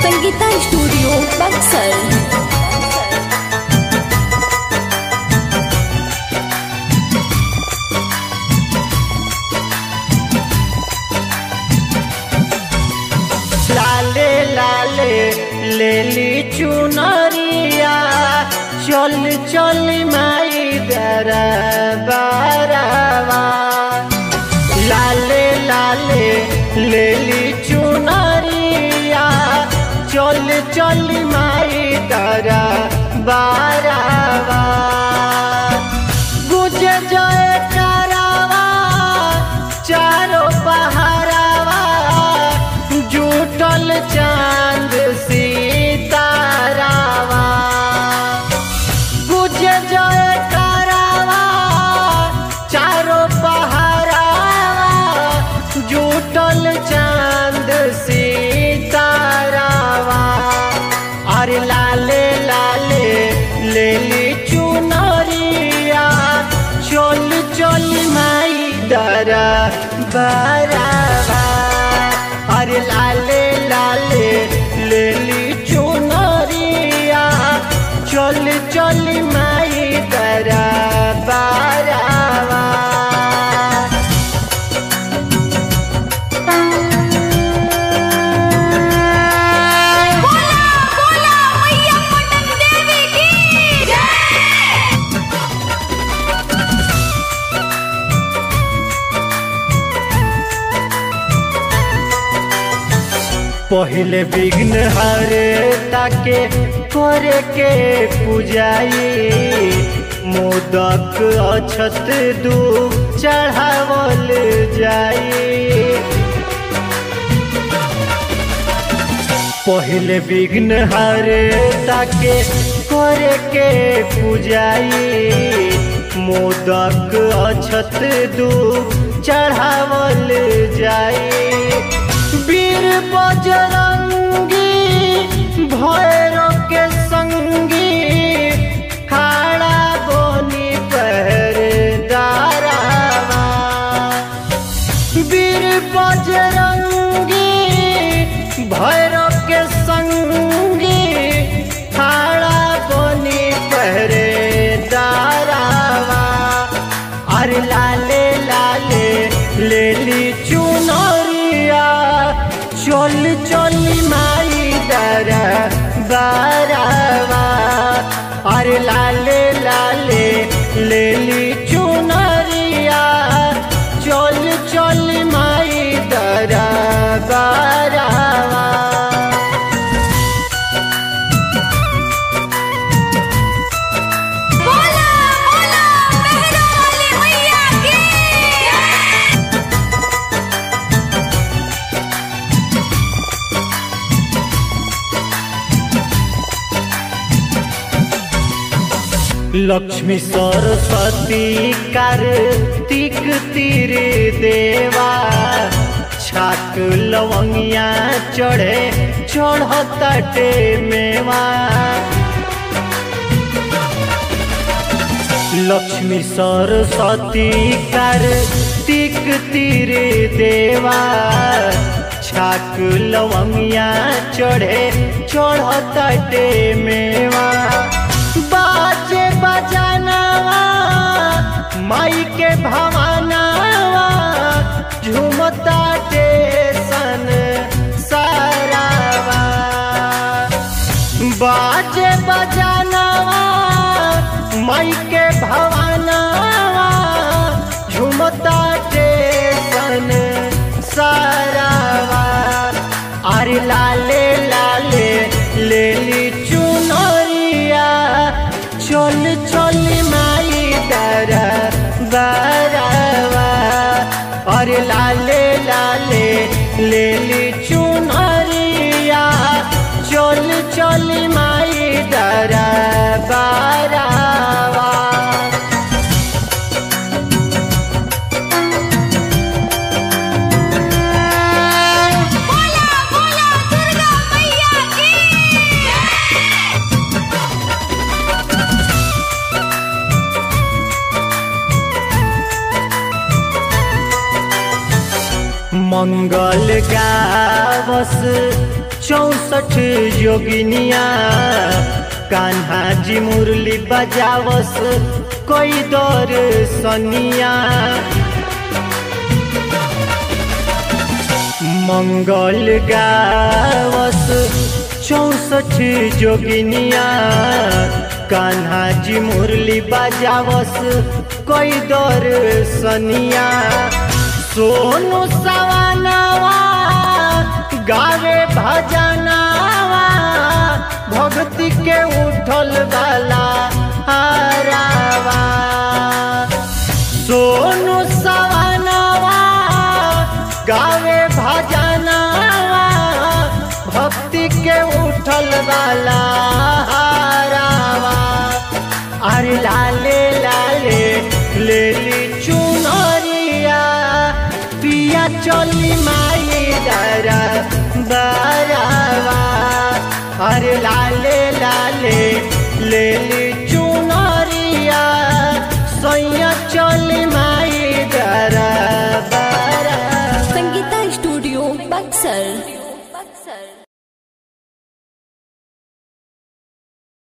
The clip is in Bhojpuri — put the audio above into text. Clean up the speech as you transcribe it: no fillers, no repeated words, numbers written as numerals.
संगीता स्टूडियो बक्सर। लाले लाले लेली चुनरिया चल चल माई दरबारवा। लाले लाले लेली चुनरिया चल चल माई दरबारवा। गुज जय करावा चारों पहाड़वा जुटल चांद सितारावा। गुज जय करावा चारों पहाड़वा जुटल चांद सितारावा। अरे लाले लाले लेली चुनरिया चल चल माई दरबारवा। अरे लाले लाले लेली चुनरिया चल चल माई दरबारवा। पहले विघ्न हरे ताके करे के पूजाई मोदक अछत दूब चढ़ावल जाई। पहले विघ्न हरे ताके करे के पूजाई मोदक अछत दूब चढ़ावल जाई। वीर बजरंगी भैरव के संगी खाड़ा बोनी पहरेदारवा। वीर बजरंगी भैरव के संगी खाड़ा बोनी पहरेदारवा। अरे लाले लाले लेली चुनरिया चल चल माई दरबारवा। अरे लाले लाले लेली चुनरिया चल चल माई दरबारवा। लक्ष्मी सरस्वती कार्तिक तीर देवा छाक लवंगिया चढ़े चढ़ताटे मेवा। लक्ष्मी सरस्वती कार्तिक तीर देवा छाक लवंगिया चढ़े चढ़ताटे मेवा। बाजे बजानवा माई के भवानवा झूमता सन सारावा। बाजे बजानवा माई के भवानवा झूमता सन सारावा। अरे लाले लाले लेली चुनरिया चल चल माई दरबारवा। अरे लाले लाले लेली चुनरिया चल चल माई दरबारवा। मंगल गावस 64 जोगिनिया कान्हा जी मुरली बजावस कोई दौर सनिया मंगल गावस 64 जोगिनिया कान्हा जी मुरली बजावस कोई दौर सनिया सोनू सवनवा गावे भजनवा भक्ति के उठल वाला हरावा सोनू सवनवा गावे भजनवा भक्ति के उठल वाला हरावा अरे लाले लाले लेली चुनरिया पिया चली माई डरा बरावा अरे लाले लाले लेली